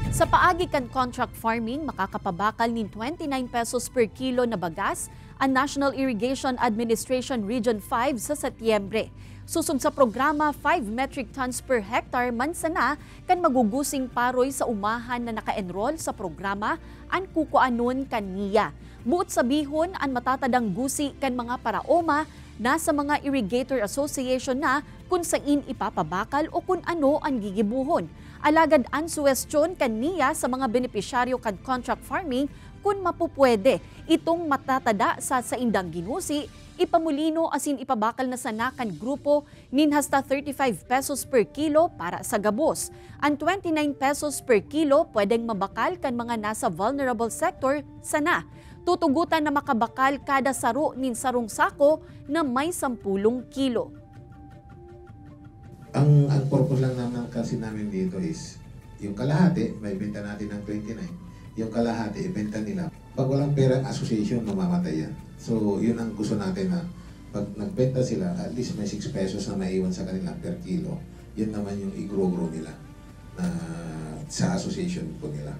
Sa paagi kan contract farming, makakapabakal nin 29 pesos per kilo na bagas ang National Irrigation Administration Region 5 sa Setyembre. Susod sa programa, 5 metric tons per hectare man sana kan magugusing paroy sa umahan na naka-enroll sa programa an kukuanon kaniya. Buot sabihon an matatadang gusi kan mga paraoma nasa mga Irrigator Association na kung saan ipapabakal o kung ano ang gigibuhon. Alagad ang suwestyon kaniya sa mga benepisyaryo kan contract farming kung mapupwede itong matatada sa indang ginusi, ipamulino asin ipabakal na sana kan grupo nin hasta 35 pesos per kilo para sa gabos. Ang 29 pesos per kilo pwedeng mabakal kan mga nasa vulnerable sector sana. Tutugutan na makabakal kada saro nin sarong sako na may 10 kilo. Ang purpose lang naman kasi namin dito is, yung kalahati, may benta natin ng 29. Yung kalahati, ibenta nila. Pag walang pera, association, mamamatay yan. So, yun ang gusto natin na pag nagbenta sila, at least may 6 pesos na naiwan sa kanila per kilo. Yun naman yung i-grow nila na sa association po nila.